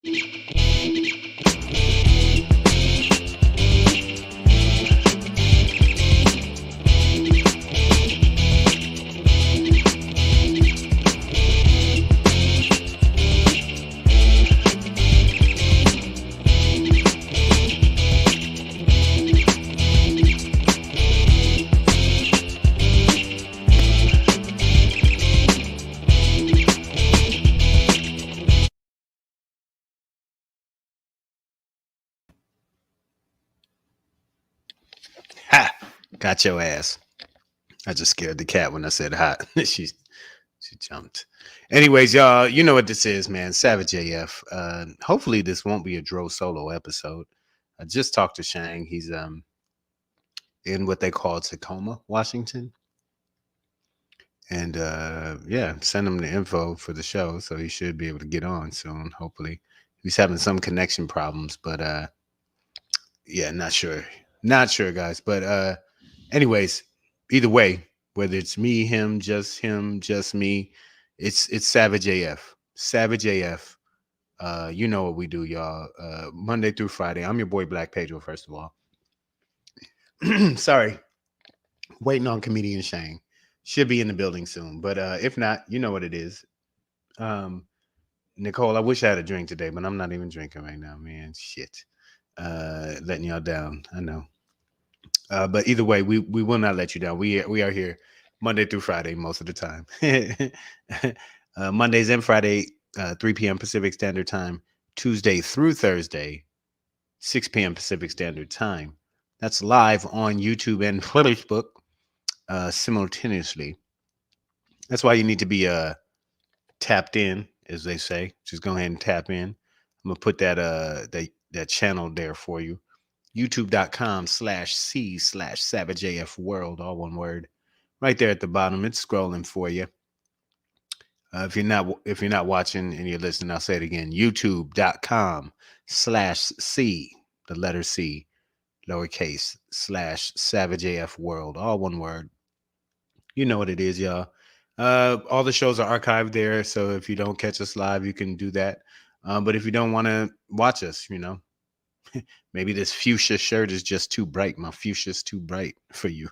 Ha! Got your ass. I just scared the cat when I said hot. She jumped. Anyways, y'all, you know what this is, man. Savage AF. Hopefully this won't be a Dro solo episode. I just talked to Shang. He's in what they call Tacoma, Washington. And yeah, send him the info for the show, so he should be able to get on soon. Hopefully, he's having some connection problems, but yeah, not sure, guys. But anyways, either way, whether it's me, him, just me, it's Savage AF, Savage AF. You know what we do, y'all. Monday through Friday. I'm your boy Black Pedro. First of all, sorry, waiting on comedian Shang. Should be in the building soon, but if not, you know what it is. Um, Nicole, I wish I had a drink today, but I'm not even drinking right now, man. Shit. Letting y'all down. I know. But either way, we will not let you down. We are here Monday through Friday most of the time. Mondays and Friday, 3 p.m. Pacific Standard Time. Tuesday through Thursday, 6 p.m. Pacific Standard Time. That's live on YouTube and Facebook simultaneously. That's why you need to be tapped in, as they say. Just go ahead and tap in. I'm gonna put that channel there for you. YouTube.com/C/SavageAF World, all one word. Right there at the bottom. It's scrolling for you. If you're not watching and you're listening, I'll say it again. YouTube.com/C, the letter C, lowercase, /SavageAF World, all one word. You know what it is, y'all. All the shows are archived there, so if you don't catch us live, you can do that. But if you don't want to watch us, maybe this fuchsia shirt is just too bright. My fuchsia's too bright for you.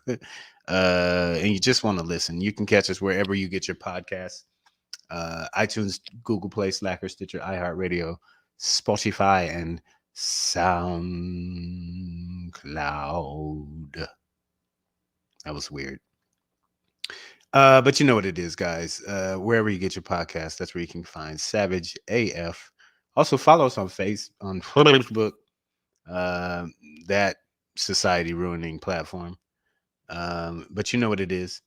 And you just want to listen. You can catch us wherever you get your podcasts. iTunes, Google Play, Slacker, Stitcher, iHeartRadio, Spotify, and SoundCloud. That was weird. But you know what it is, guys. Wherever you get your podcast, that's where you can find Savage AF. Also follow us on Facebook, that society ruining platform. But you know what it is.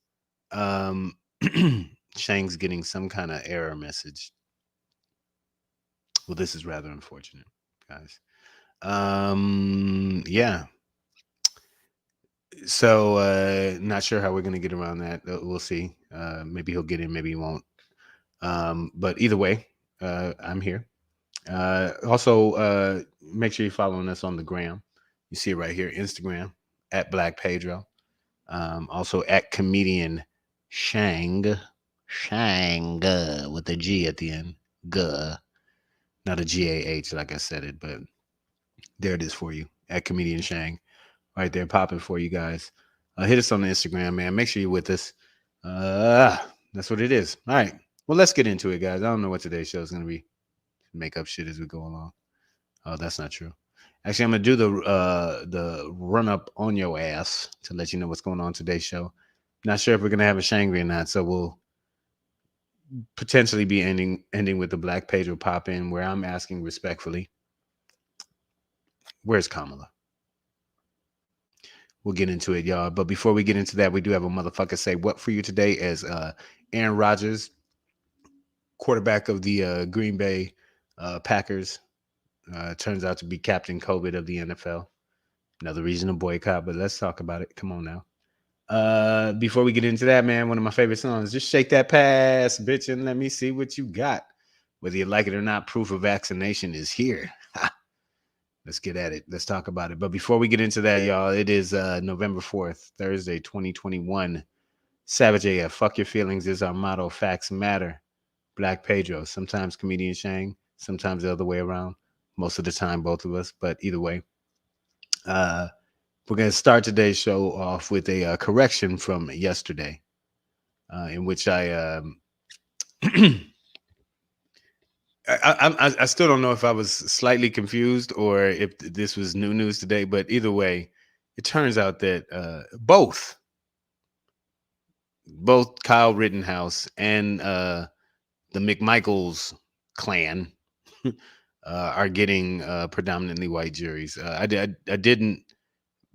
Shang's getting some kind of error message. Well, this is rather unfortunate, guys. Yeah. So not sure how we're gonna get around that. We'll see. Maybe he'll get in, maybe he won't. But either way, I'm here. Also, make sure you're following us on the gram. You see it right here, Instagram at Black Pedro. Also at comedian Shang with a G at the end. Guh. Not a GAH like I said it, but there it is for you at comedian Shang. Right there, popping for you guys. Hit us on the Instagram, man. Make sure you're with us. That's what it is. All right. Well, let's get into it, guys. I don't know what today's show is going to be. Make up shit as we go along. Oh, that's not true. Actually, I'm gonna do the run up on your ass to let you know what's going on today's show. Not sure if we're gonna have a Shangri or not, so we'll potentially be ending with the Black Pedro pop in, where I'm asking respectfully, where's Kamala? We'll get into it, y'all. But before we get into that, we do have a motherfucker say what for you today as Aaron Rodgers, quarterback of the Green Bay Packers, turns out to be Captain COVID of the NFL. Another reason to boycott, but let's talk about it. Come on now. Before we get into that, man, one of my favorite songs, just shake that pass, bitch, and let me see what you got. Whether you like it or not, proof of vaccination is here. Let's get at it. Let's talk about it. But before we get into that, y'all, it is November 4th, Thursday, 2021. Savage AF, fuck your feelings is our motto. Facts matter. Black Pedro, sometimes comedian Shang, sometimes the other way around. Most of the time, both of us. But either way, uh, we're going to start today's show off with a correction from yesterday, in which I still don't know if I was slightly confused or if this was new news today. But either way, it turns out that both Kyle Rittenhouse and the McMichaels clan are getting predominantly white juries. I didn't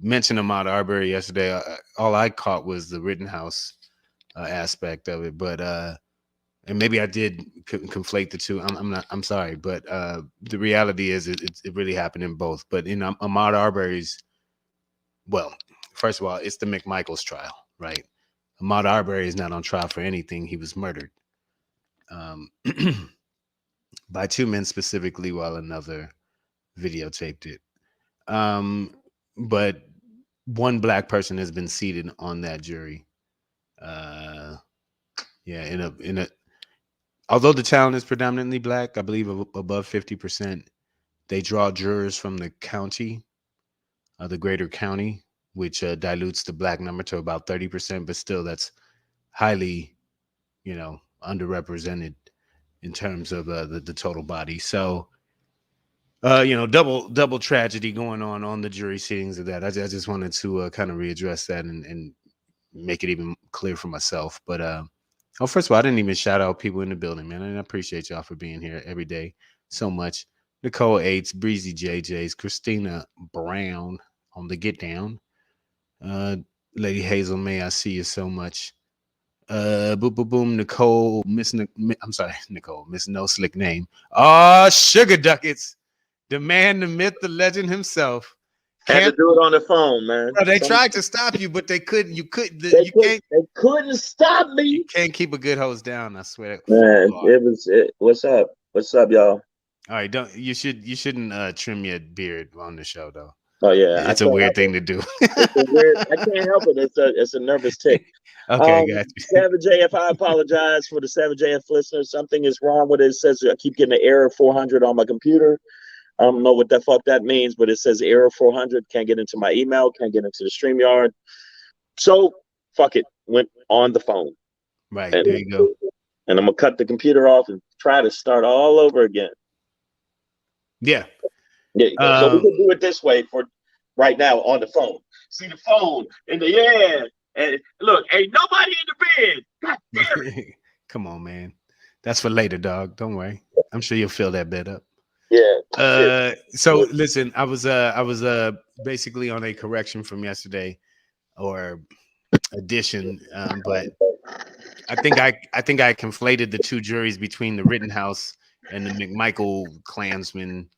mention Ahmaud Arbery yesterday. All I caught was the Rittenhouse aspect of it, but and maybe I did conflate the two. I'm not. I'm sorry, but the reality is it really happened in both. But in Ahmaud Arbery's, well, first of all, it's the McMichaels trial, right? Ahmaud Arbery is not on trial for anything. He was murdered um, by two men specifically, while another videotaped it. Um, but one black person has been seated on that jury. Uh, yeah, in a although the town is predominantly black, I believe above 50%, they draw jurors from the county, the greater county, which dilutes the black number to about 30%, but still that's highly, underrepresented in terms of the total body. So, double tragedy going on the jury sittings of that. I just wanted to kind of readdress that and make it even clear for myself. But first of all, I didn't even shout out people in the building, man. And I appreciate y'all for being here every day so much. Nicole Eights, Breezy JJ's, Christina Brown on the Get Down. Lady Hazel, may I see you so much. Boom, boom, boom, Nicole, I'm sorry, Nicole, Miss No Slick Name. Sugar Duckets, the man, the myth, the legend himself. Had to do it on the phone, man. Bro, they tried to stop you, but they couldn't. They couldn't stop me. You can't keep a good host down. I swear. Man, what's up? What's up, y'all? All right, you shouldn't trim your beard on the show though. Oh yeah, it's a weird thing to do. It's a weird. I can't help it. It's a nervous tick. Okay, got you. Savage AF, I apologize for the Savage AF listeners. Something is wrong with it. It says I keep getting an error 400 on my computer. I don't know what the fuck that means, but it says error 400. Can't get into my email. Can't get into the StreamYard. So fuck it. Went on the phone. Right, there you go. And I'm gonna cut the computer off and try to start all over again. Yeah. So we can do it this way for right now on the phone. See the phone in the air. And look, ain't nobody in the bed. God damn it. Come on, man. That's for later, dog. Don't worry. I'm sure you'll fill that bed up. Yeah. So listen, I was basically on a correction from yesterday or addition, but I think I conflated the two juries between the Rittenhouse and the McMichael Klansmen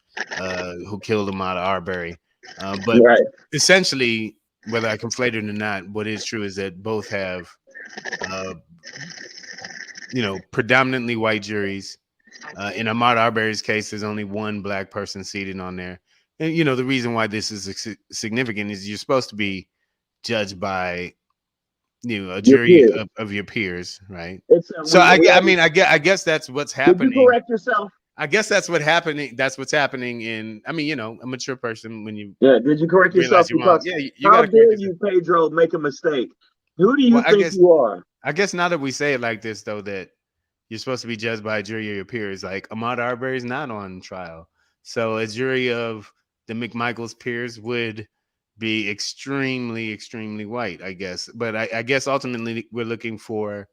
who killed Ahmaud Arbery. But right. Essentially, whether I conflated or not, what is true is that both have, predominantly white juries. In Ahmaud Arbery's case, there's only one black person seated on there. And, the reason why this is significant is you're supposed to be judged by, a jury of your peers, right? So I guess that's what's happening. Did you correct yourself? I guess that's what's happening in, a mature person when you. Yeah, did you correct yourself? Because how dare you, Pedro, make a mistake? Who do you think you are? I guess now that we say it like this, though, that you're supposed to be judged by a jury of your peers. Like Ahmaud Arbery is not on trial. So a jury of the McMichaels peers would be extremely, extremely white, I guess. But I guess ultimately we're looking for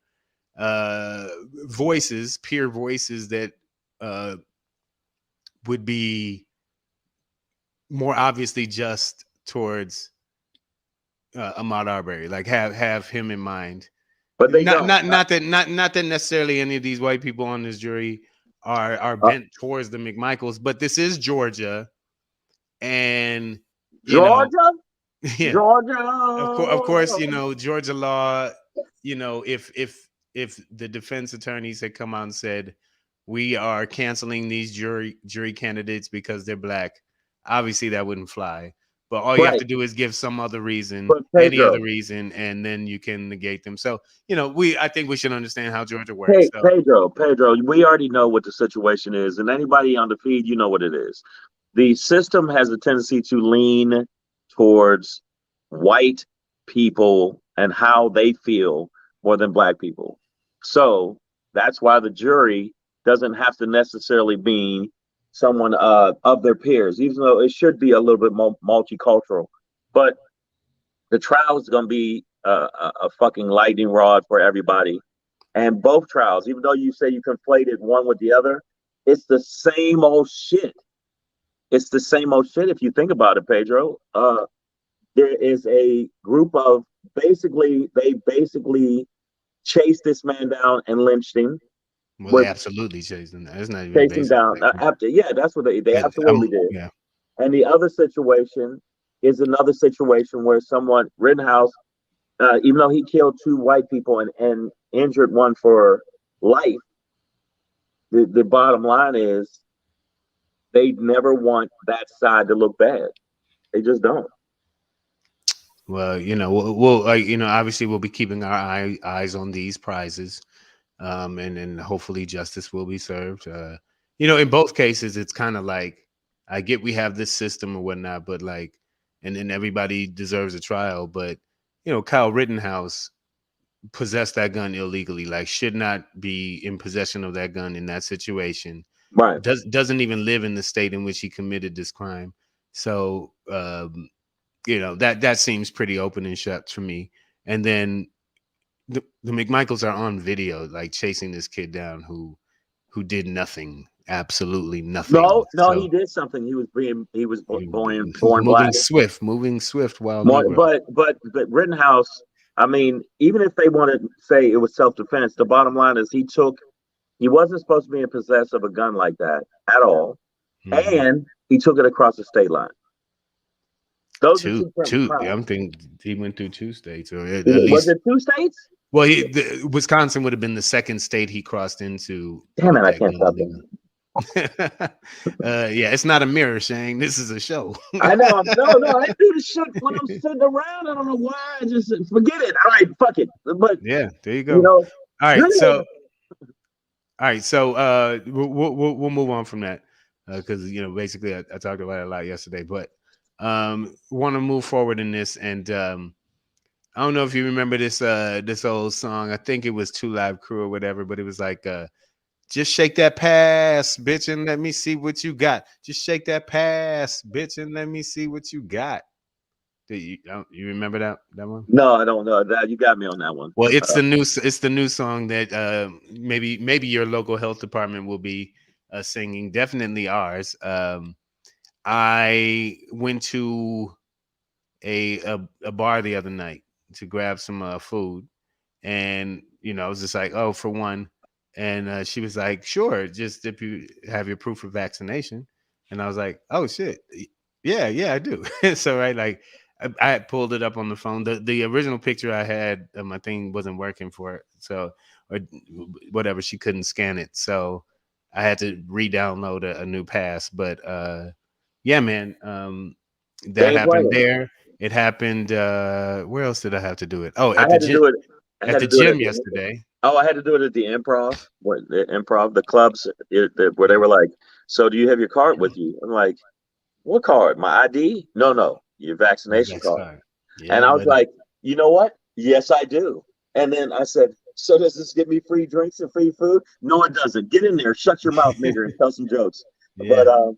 voices, peer voices that would be more obviously just towards Ahmaud Arbery, like have him in mind. But they not that necessarily any of these white people on this jury are bent towards the McMichaels, but this is Georgia, and Georgia. Of course, Georgia law. If the defense attorneys had come out and said we are canceling these jury candidates because they're black, obviously that wouldn't fly. But all you have Right. to do is give some other reason, But any other Pedro, reason, and then you can negate any other reason, and then you can negate them. So, I think we should understand how Georgia works. So, Pedro, we already know what the situation is, and anybody on the feed, you know what it is. The system has a tendency to lean towards white people and how they feel more than black people. So that's why the jury doesn't have to necessarily be someone of their peers, even though it should be a little bit more multicultural. But the trial is going to be a fucking lightning rod for everybody. And both trials, even though you say you conflated one with the other, it's the same old shit. It's the same old shit if you think about it, Pedro. There is a group of basically chased this man down and lynched him well, they with absolutely chasing that. It's not even chased him basic. down. After yeah, that's what they absolutely did. Yeah. And the other situation is another situation where someone Rittenhouse, even though he killed two white people and injured one for life, the bottom line is they never want that side to look bad. They just don't. Well, we'll obviously we'll be keeping our eyes on these prizes, and then hopefully justice will be served. In both cases, it's kind of like I get we have this system or whatnot, but like, and then everybody deserves a trial, but Kyle Rittenhouse possessed that gun illegally, like should not be in possession of that gun in that situation. Right. Doesn't even live in the state in which he committed this crime. So that seems pretty open and shut to me. And then the McMichaels are on video, like chasing this kid down who did nothing, absolutely nothing. No, he So did something. He was born moving black. swift, wild More, Negro. but Rittenhouse. I mean, even if they want to say it was self defense, the bottom line is he wasn't supposed to be in possession of a gun like that at all, Hmm. and he took it across the state line. Those are two Two. crimes. I'm thinking he went through two states, or at Was least. it two states? Well, Wisconsin would have been the second state he crossed into Damn it, with I that can't gun stop illegal. thinking. Yeah, it's not a mirror, Shane. This is a show. I know. No. I do the shit when I'm sitting around. I don't know why. I just forget it. All right, fuck it. But Yeah, there you you go. know, All right, really, so we'll move on from that because basically I talked about it a lot yesterday, but want to move forward in this, and I don't know if you remember this old song. I think it was Two Live Crew or whatever, but it was like just shake that pass, bitch, and let me see what you got. Just shake that pass, bitch, and let me see what you got. You remember that one? no, I don't know. That you got me on that one. Well, it's the new song that maybe your local health department will be singing. Definitely ours. I went to a bar the other night to grab some food, and I was just like, oh, for one, and she was like, sure, just if you have your proof of vaccination, and I was like, oh shit, yeah, I do. So right, like I had pulled it up on the phone. The original picture I had, my thing wasn't working for it, so or whatever, she couldn't scan it, so I had to re-download a new pass. But yeah, man, They that ain't happened playing. there. It happened. Where else did I have to do it? Oh, I at the had to gym. do it. I At had the to do it gym at the. yesterday. Oh, I had to do it at the improv. The clubs where they were like, "So do you have your card with you?" I'm like, "What card? My ID? No, your vaccination Next card." card. And Yeah, I was buddy. like, "You know what? Yes, I do." And then I said, "So does this give me free drinks and free food?" No, it doesn't. Get in there, shut your mouth, nigger, and tell some jokes. But Yeah.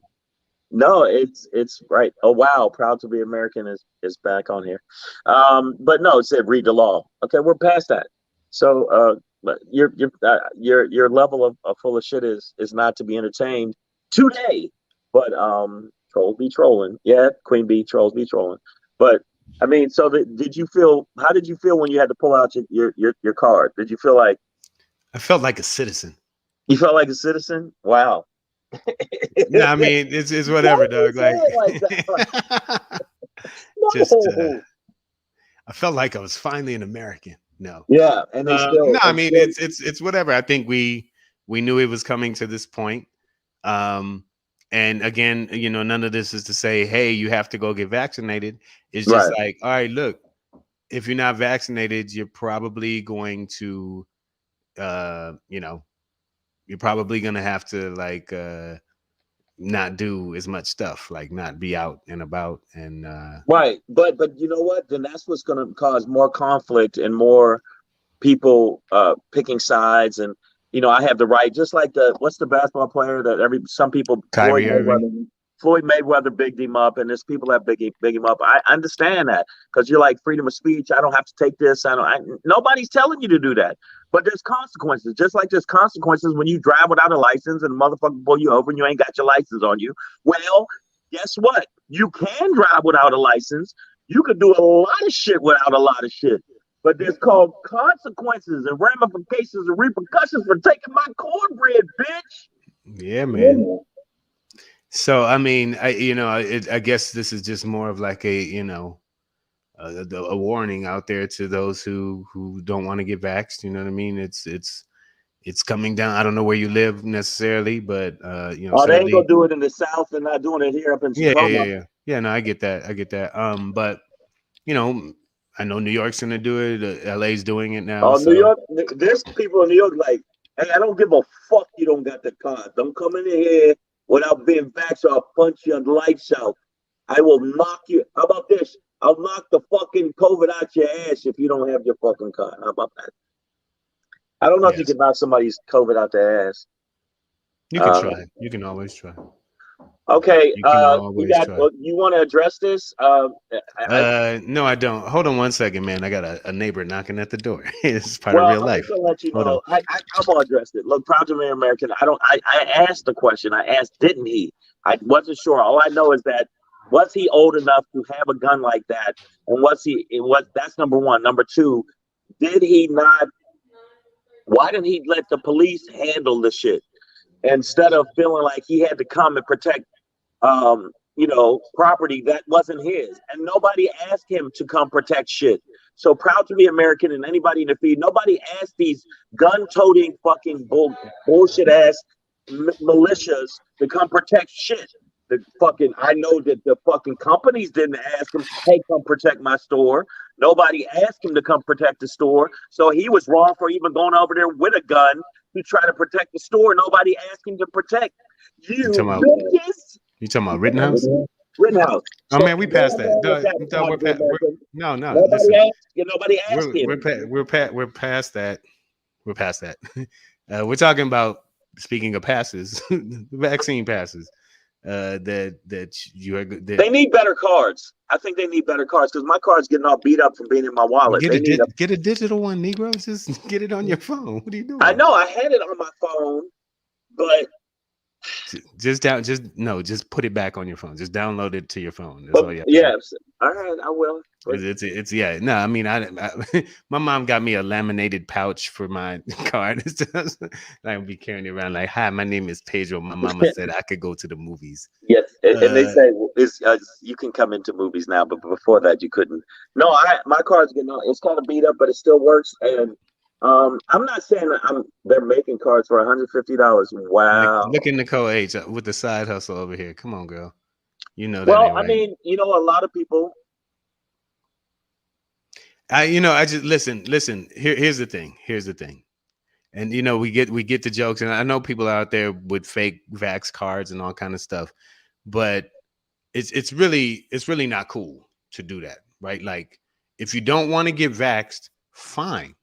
no, it's right. Oh wow, proud to be American is back on here. But no, it said read the law. Okay, we're past that. So but your level of full of shit is not to be entertained today. But trolls be trolling. Yeah, Queen Bee trolls be trolling. But I mean, so did you feel? How did you feel when you had to pull out your card? Did you feel like I felt like a citizen. you felt like a citizen? Wow. No, I mean it's whatever, Don't you dog. say Like it like that? just No. I felt like I was finally an American. No. Yeah, and they No, still I and mean still it's whatever. I think we knew it was coming to this point. Um And again, none of this is to say, hey, you have to go get vaccinated. It's just Right. like, all right, look, if you're not vaccinated, you're probably going to, uh, you know, you're probably gonna have to like not do as much stuff, like not be out and about, and Right. But you know what? Then that's what's going to cause more conflict and more people picking sides. And I have the right, just like the what's the basketball player that some people Kyrie Irving. Floyd Mayweather bigged him up, and there's people that big him up. I understand that because you're like freedom of speech. I don't have to take this. Nobody's telling you to do that. But there's consequences, just like there's consequences when you drive without a license and a motherfucker pull you over and you ain't got your license on you. Well, guess what? You can drive without a license. You could do a lot of shit without a lot of shit. But there's called consequences and ramifications and repercussions for taking my cornbread, bitch. Yeah, man. So I mean, I guess this is just more of like a warning out there to those who don't want to get vaxxed. You know what I mean? It's coming down. I don't know where you live necessarily, but Oh, they certainly, ain't gonna do it in the South. They're not doing it here up in Tacoma. Yeah. No, I get that. But I know New York's gonna do it. LA's doing it now. Oh, So New York, there's people in New York like, hey, I don't give a fuck. You don't got the card. Don't come in here without being vaxxed, or I'll punch your lights out. I will knock you. How about this? I'll knock the fucking COVID out your ass if you don't have your fucking card. How about that? I don't know if you can knock somebody's COVID out their ass. You can try. You can always try. Okay. You can always try. You want to address this? No, I don't. Hold on one second, man. I got a neighbor knocking at the door. It's part of real life. I'm gonna let you know. I'm gonna address it. Look, proud to be American. I asked the question. I asked, didn't he? I wasn't sure. All I know is that was he old enough to have a gun like that? And that's number one. Number two, did he not? Why didn't he let the police handle the shit instead of feeling like he had to come and protect property that wasn't his? And nobody asked him to come protect shit. So proud to be American, and anybody in the feed, nobody asked these gun-toting fucking bullshit ass militias to come protect shit. I know that the fucking companies didn't ask him, hey, come protect my store. Nobody asked him to come protect the store. So he was wrong for even going over there with a gun to try to protect the store. Nobody asked him to protect you. Bitches. You talking about Rittenhouse? Rittenhouse. Oh man, we passed that. No, nobody asked him. We're past that. We're past that. We're talking about, speaking of passes, vaccine passes. They need better cards. I think they need better cards because my card's getting all beat up from being in my wallet. Get a digital one, Negro. Just get it on your phone. What are you doing? I know I had it on my phone, but just put it back on your phone. Just download it to your phone. That's all you have to do. All right, I will. It's no. I mean, I my mom got me a laminated pouch for my card. I'll be carrying it around like, hi, my name is Pedro. My mama said I could go to the movies. Yes, and they say you can come into movies now, but before that you couldn't. No, my card's getting it's kind of beat up, but it still works. And I'm not saying they're making cards for $150. Wow. Look at Nicole H with the side hustle over here. Come on, girl. You know that. Well, I mean, a lot of people. I just listen. Here's the thing. And we get the jokes, and I know people out there with fake vax cards and all kind of stuff, but it's really not cool to do that, right? Like, if you don't want to get vaxxed, fine.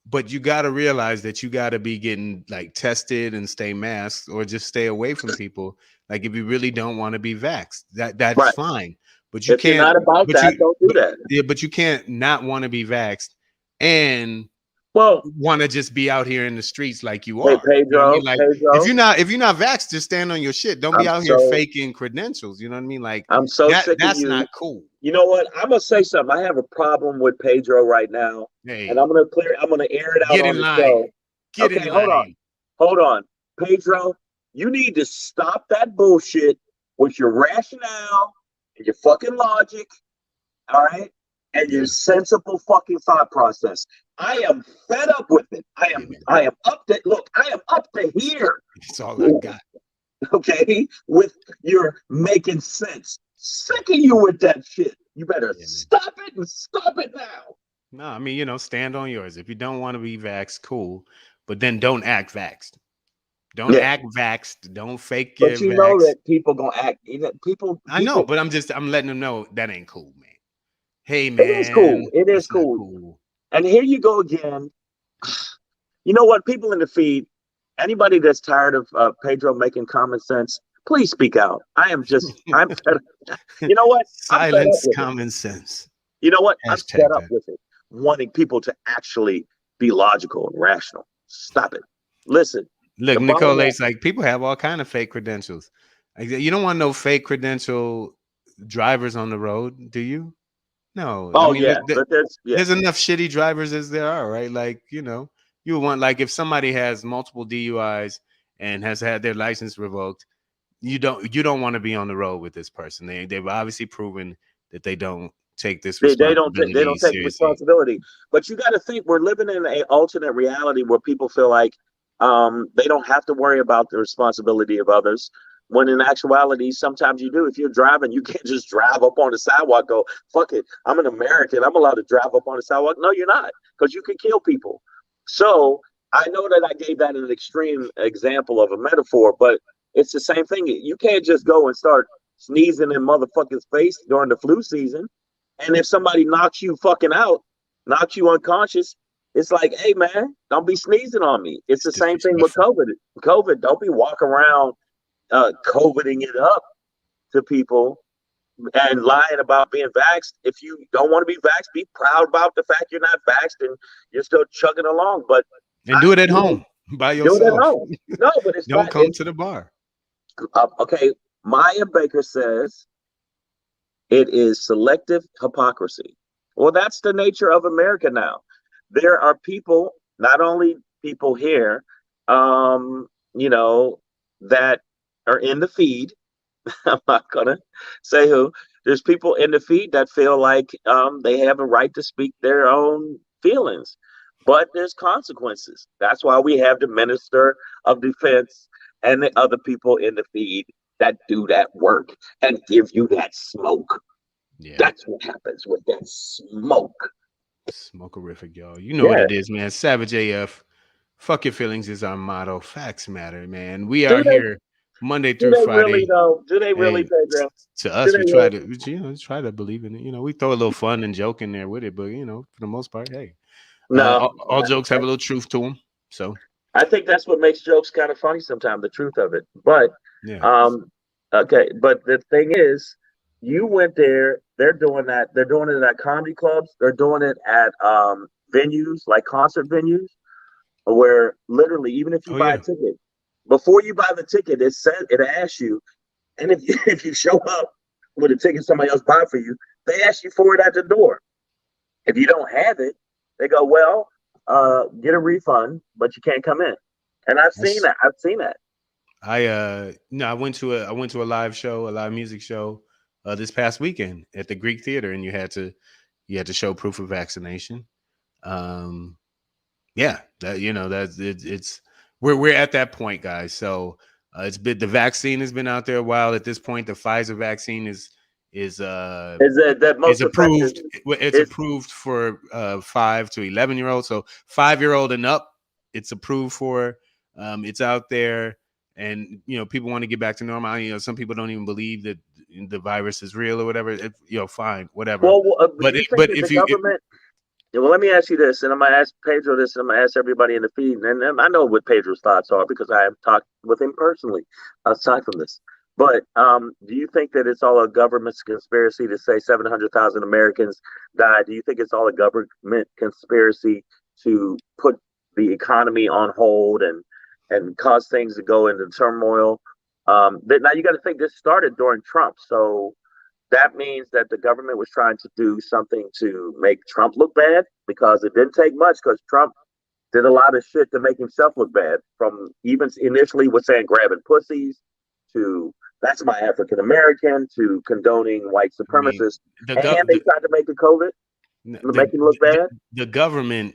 But you got to realize that you got to be getting like tested and stay masked, or just stay away from people. Like, if you really don't want to be vaxxed, that's right. Fine. But you can't. You're not about that, don't do that. Yeah, but you can't not want to be vaxxed and want to just be out here in the streets like you are. Pedro, you know what I mean? Like, Pedro, if you're not vaxxed, just stand on your shit. Don't be out here faking credentials. You know what I mean? Like, I'm so sick that's of you. Not cool. You know what? I'm gonna say something. I have a problem with Pedro right now, and I'm gonna air it out on the show. Get in line. Hold on, Pedro. You need to stop that bullshit with your rationale and your fucking logic. All right. And your sensible fucking thought process. I am fed up with it. I am up to here. That's all I got. okay, with your making sense. Sick of you with that shit. You better Yeah, man. stop it and stop it now. No, I mean, stand on yours. If you don't want to be vaxxed, cool. But then don't act vaxxed. Don't Yeah, act vaxxed. Don't fake but your you know vax. that people gonna act. People, I know, people. but I'm letting them know that ain't cool, man. Hey, It is cool. man, It is that's not cool. cool. And here you go again. You know what? People in the feed, anybody that's tired of Pedro making common sense, please speak out. I'm fed up. You know what? I'm fed up Silence with it. common sense. You know what? I'm fed Hashtag up that. with it. Wanting people to actually be logical and rational. Stop it. Listen, Look, the bottom line. Nicole's like, people have all kind of fake credentials. Like, you don't want no fake credential drivers on the road, do you? No. I Oh mean, yeah, look, but there's enough shitty drivers as there are, right? Like, you would want, like, if somebody has multiple DUIs and has had their license revoked, you don't want to be on the road with this person. They've obviously proven that they don't take this they responsibility don't take seriously. responsibility. But you got to think we're living in an alternate reality where people feel like they don't have to worry about the responsibility of others. When in actuality, sometimes you do. If you're driving, you can't just drive up on the sidewalk. Go fuck it. I'm an American. I'm allowed to drive up on the sidewalk. No, you're not, because you can kill people. So I know that I gave that an extreme example of a metaphor, but it's the same thing. You can't just go and start sneezing in motherfuckers' face during the flu season. And if somebody knocks you fucking out, knocks you unconscious, it's like, hey man, don't be sneezing on me. It's It's the same thing with disrespectful. COVID. COVID, don't be walking around COVIDing it up to people and lying about being vaxxed. If you don't want to be vaxxed, be proud about the fact you're not vaxxed and you're still chugging along. But And do it at home by do it at yourself. home. No, but it's Don't not. come to the bar. Okay. Maya Baker says it is selective hypocrisy. Well, that's the nature of America now. There are people, not only people here, um, you know, that are in the feed. I'm not gonna say who. There's people in the feed that feel like they have a right to speak their own feelings, but there's consequences. That's why we have the minister of defense and the other people in the feed that do that work and give you that smoke. Yeah. That's what happens with that smoke. Smokerific, y'all. You know what Yeah. it is, man. Savage AF. Fuck your feelings is our motto. Facts matter, man. We Do are they here Monday do through they really Friday. though? Do they really, Hey, Pedro? to Do us, they we really? try to believe in it. We throw a little fun and joke in there with it, but for the most part, hey, No. all jokes have a little truth to them. So I think that's what makes jokes kind of funny sometimes, the truth of it. But yeah, um okay, but the thing is, you went there, they're doing that, they're doing it at comedy clubs, they're doing it at venues like concert venues where literally even if you oh buy a yeah, ticket, before you buy the ticket, it asks you, and if if you show up with a ticket somebody else bought for you, they ask you for it at the door. If you don't have it, they go, well, get a refund, but you can't come in. And I've seen that's that. I've seen that. no, I went to a live show, a live music show, this past weekend at the Greek Theater, and you had to show proof of vaccination. Um, Yeah, that's it's we're at that point, guys. So it's been the vaccine has been out there a while. At this point, the Pfizer vaccine is uh Is that is most effective? approved. It's Is approved for 5 to 11-year-olds. So 5-year-old and up, it's approved for. It's out there, and people want to get back to normal. Some people don't even believe that the virus is real or whatever. Fine, whatever. well, do But you think but that the if you government? Yeah, well, let me ask you this, and I'm gonna ask Pedro this, and I'm gonna ask everybody in the feed, and I know what Pedro's thoughts are because I have talked with him personally aside from this. But do you think that it's all a government's conspiracy to say 700,000 Americans died? Do you think it's all a government conspiracy to put the economy on hold and cause things to go into turmoil? Now you got to think this started during Trump, so that means that the government was trying to do something to make Trump look bad because it didn't take much because Trump did a lot of shit to make himself look bad. From even initially was saying grabbing pussies to that's my African American to condoning white I mean supremacists, the and gov they tried to make it COVID to the make him look the, bad. the government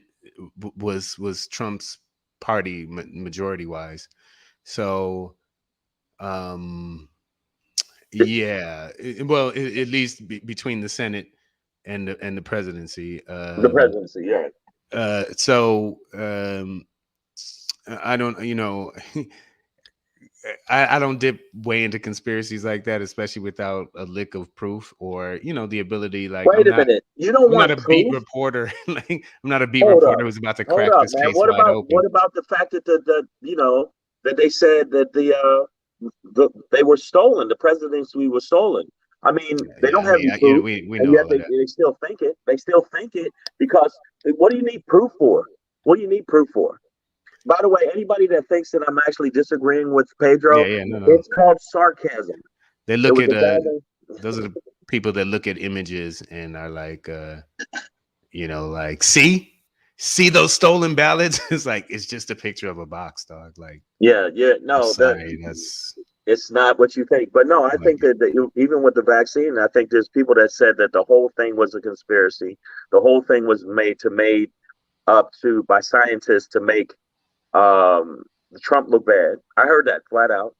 was Trump's party majority wise. So Um, yeah. Well, at least between the Senate and the presidency. The presidency, yeah. So I don't, I don't dip way into conspiracies like that, especially without a lick of proof or the ability. Like Wait a minute. You don't I'm not want a beat proof? reporter. Like I'm not a beat Hold up. reporter who's about to Hold crack up, this man. case wide open. What about the fact that that they said that they were stolen, the presidency was stolen. I mean, they Yeah, don't I have mean, any proof, we and know yet all of that. they still think it. They still think it because what do you need proof for? What do you need proof for? By the way, anybody that thinks that I'm actually disagreeing with Yeah, Pedro, yeah, no. it's called sarcasm. They There look was at a guy those are the people that look at images and are like, like see those stolen ballots. It's like it's just a picture of a box, dog. Like yeah, I'm no, that sorry, that's it's not what you think. But no, I like think that even with the vaccine, I think there's people that said that the whole thing was a conspiracy. The whole thing was made up to by scientists to make Trump look bad. I heard that flat out.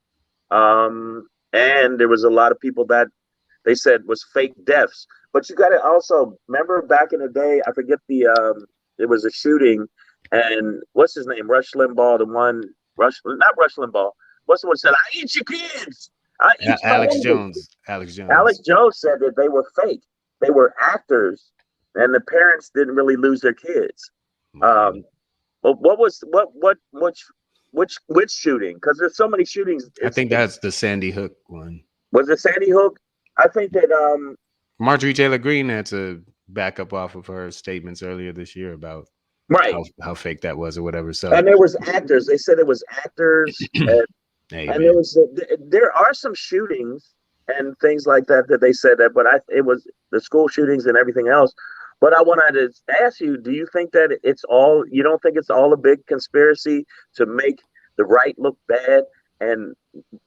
And there was a lot of people that they said was fake deaths. But you got to also remember back in the day. I forget it was a shooting, and what's his name? Rush Limbaugh, the one not Rush Limbaugh. What's the one said? I eat your kids. I eat my Alex woman. Jones. Alex Alex Jones. Jones said that they were fake. They were actors, and the parents didn't really lose their kids. Wow. Um, but which shooting? Because there's so many shootings. I think that's the Sandy Hook one. Was it Sandy Hook? I think that Marjorie Taylor Greene had to back up off of her statements earlier this year about right. how fake that was or whatever. So, And there was actors. They said it was actors, hey and man, there are some shootings and things like that that they said that, but it was the school shootings and everything else. But I wanted to ask you: do you think that it's all? You don't think it's all a big conspiracy to make the right look bad and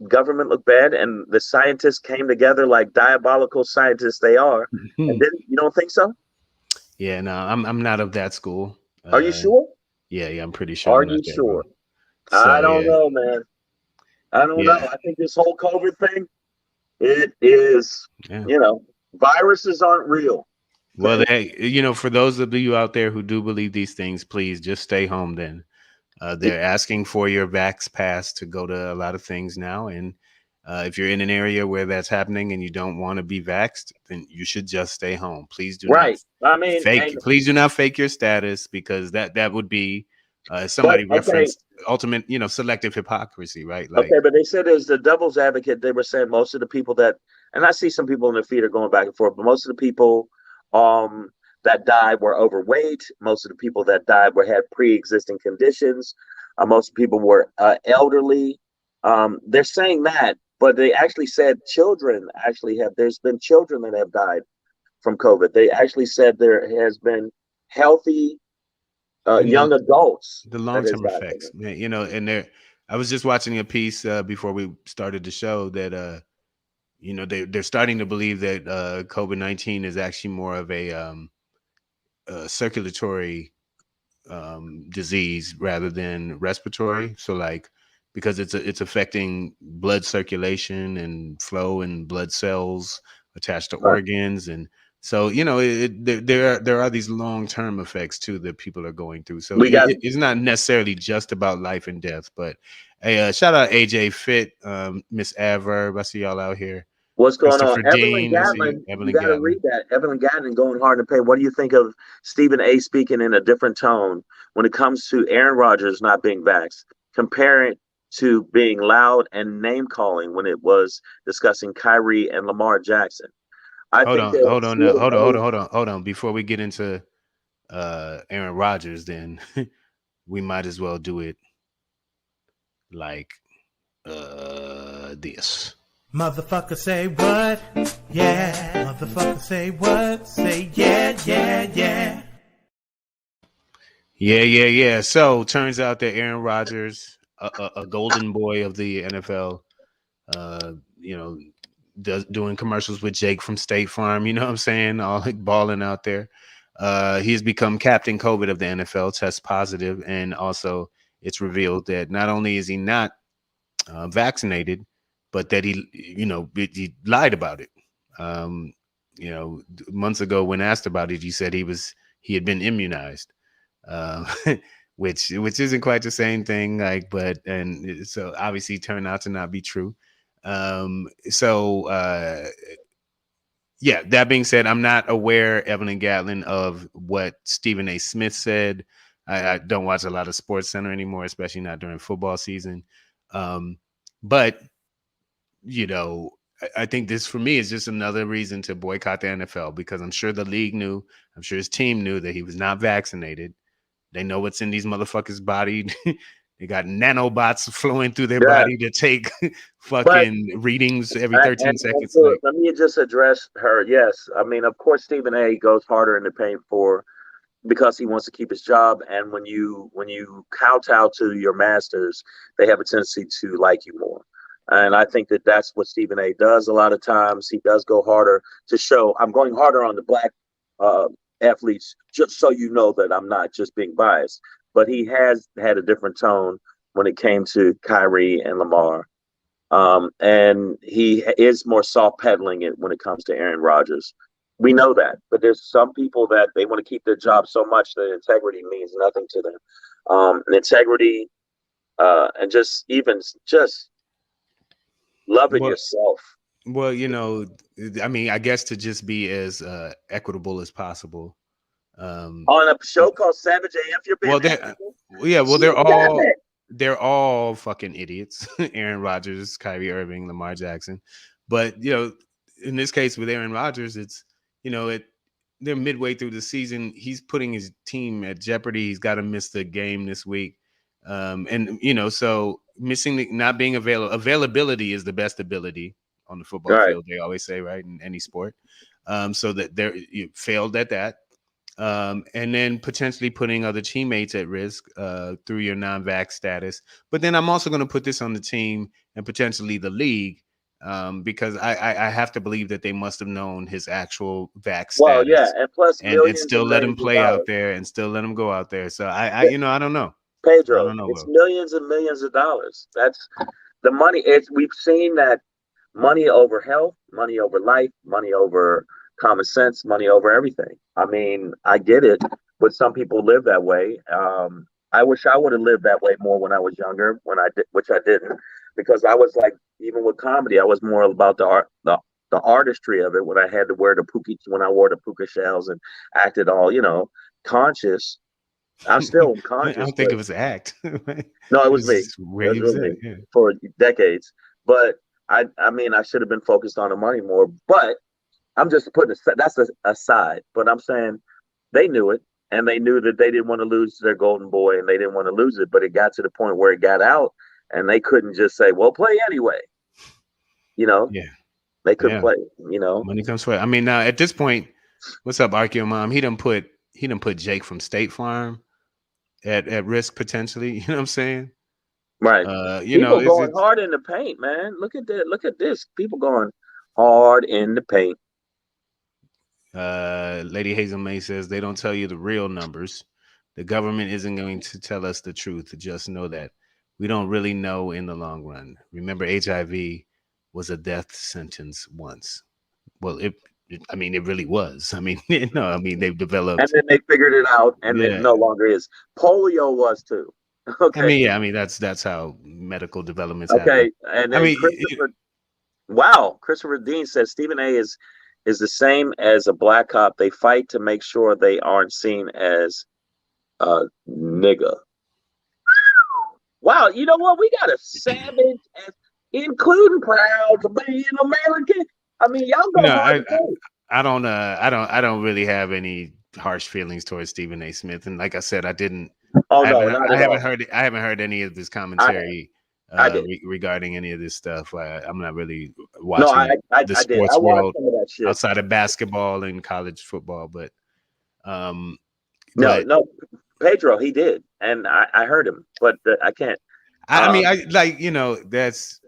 government look bad, and the scientists came together like diabolical scientists they are, and then you don't think so? yeah, no, I'm not of that school. Are you sure? Yeah, I'm pretty sure Are I'm not you there, bro. sure? I So don't yeah, know, man. I don't know. yeah, I think this whole COVID thing, it is, yeah. you know, viruses aren't real. Well, hey, for those of you out there who do believe these things, please just stay home. Then they're asking for your Vax Pass to go to a lot of things now, and if you're in an area where that's happening and you don't want to be vaxxed, then you should just stay home. Please do not Right. I mean, fake. and Please do not fake your status because that would be but somebody okay, referenced ultimate, selective hypocrisy, right? Like, okay, but they said as the devil's advocate, they were saying most of the people that, and I see some people in their feet are going back and forth, but most of the people that died were overweight. Most of the people that died had pre-existing conditions. Most people were elderly. They're saying that, but they actually said children actually have. There's been children that have died from COVID. They actually said there has been healthy you know, young adults the that long has term died from effects, it. man, and there, I was just watching a piece before we started the show that they're starting to believe that COVID-19 is actually more of a circulatory disease rather than respiratory. So like because it's affecting blood circulation and flow and blood cells attached to Right. organs, and so there are these long term effects too that people are going through. So We got it's not necessarily just about life and death. But hey, shout out AJ Fit, Miss Adverb. I see y'all out here. what's going on. Christopher Evelyn Dean, I see you. Gatlin, you Evelyn got to Gatlin. read that. Evelyn Gatlin going hard to pay. What do you think of Stephen A. speaking in a different tone when it comes to Aaron Rodgers not being vaxxed? Compare it to being loud and name calling when it was discussing Kyrie and Lamar Jackson. I Hold think on, that hold on, now. Stephen Hold on, hold A. on, hold on, hold on. Before we get into Aaron Rodgers, then we might as well do it like this. Motherfucker say what? Yeah. Motherfucker say what? Say yeah, yeah, yeah. Yeah. So turns out that Aaron Rodgers, a golden boy of the NFL, uh, you know, doing commercials with Jake from State Farm. You know what I'm saying? All like balling out there. He has become Captain COVID of the NFL, test positive, and also it's revealed that not only is he not vaccinated, but that he lied about it. Um, months ago when asked about it, he said he had been immunized, uh, which isn't quite the same thing. So obviously turned out to not be true. Yeah, that being said, I'm not aware, Evelyn Gatlin, of what Stephen A. Smith said. I don't watch a lot of Sports Center anymore, especially not during football season. But I think this for me is just another reason to boycott the NFL, because I'm sure the league knew, I'm sure his team knew that he was not vaccinated. They know what's in these motherfuckers' body. They got nanobots flowing through their Yeah, body to take but fucking readings every 13 and seconds. so Like, let me just address her. Yes, I mean, of course, Stephen A. goes harder in the paint because he wants to keep his job. And when you kowtow to your masters, they have a tendency to like you more. And I think that that's what Stephen A. does a lot of times. He does go harder to show I'm going harder on the black uh, athletes, just so you know that I'm not just being biased. But he has had a different tone when it came to Kyrie and Lamar. And he is more soft pedaling it when it comes to Aaron Rodgers. We know that, but there's some people that they want to keep their job so much that integrity means nothing to them. And integrity, and just loving well, yourself. well, I mean, I guess to just be as equitable as possible. Um, On a show called Savage AF, you're being well, equitable. yeah, well, Damn it. they're all fucking idiots. Aaron Rodgers, Kyrie Irving, Lamar Jackson. But in this case with Aaron Rodgers, it's they're midway through the season. He's putting his team at jeopardy. He's got to miss the game this week. And so not being availability is the best ability on the All football right. field. They always say, right, in any sport. So that you failed at that. And then potentially putting other teammates at risk through your non-vax status. But then I'm also going to put this on the team and potentially the league, because I have to believe that they must have known his actual vax Well, yeah, status and plus and millions still and let him millions of play out dollars. there and still let him go out there. So I don't know. I Pedro, don't know, it's Will. millions and millions of dollars. That's the money. It's we've seen that money over health, money over life, money over common sense, money over everything. I mean, I get it, but some people live that way. I wish I would have lived that way more when I was younger, when I did, which I didn't, because I was like, even with comedy, I was more about the art, the artistry of it. When I had to wear when I wore the puka shells and acted all, conscious. I'm still I unconscious, don't think but it was act. no, it was This me. is where It was he was really at. me Yeah. for decades. But I mean, I should have been focused on the money more. But I'm just putting that's aside. But I'm saying they knew it, and they knew that they didn't want to lose their golden boy, and they didn't want to lose it. But it got to the point where it got out, and they couldn't just say, "Well, play anyway." You know, Yeah. they couldn't Yeah. play. You know, Money comes first. I mean, now at this point, what's up, Archeo Mom? He done put Jake from State Farm at risk potentially. You know what I'm saying? right? People It's going hard in the paint, man. Look at that. Look at this. People going hard in the paint. Lady Hazel May says they don't tell you the real numbers. The government isn't going to tell us the truth. Just know that we don't really know in the long run. Remember, HIV was a death sentence once. Well, I mean, it really was. I mean, no, I mean they've And developed. then they figured it out, and it Yeah, no longer is. Polio was too. I Okay, mean, yeah, I mean that's how medical developments happen. okay, and I then mean, Christopher. Wow, Christopher Dean says Stephen A. is the same as a black cop. They fight to make sure they aren't seen as a nigga. Wow, you know what? We got a savage, including proud to be an American. I mean, y'all go no, hard I, to take. I don't really have any harsh feelings towards Stephen A. Smith, and like I said, Oh no, not at all. I haven't heard any of this I commentary I did. regarding any of this stuff. I'm not really No, watching the I did. I sports watched world some of that shit. outside of basketball and college football, but um, No, but no, Pedro, he did, and I heard him, but I can't. I mean, Um, I like that's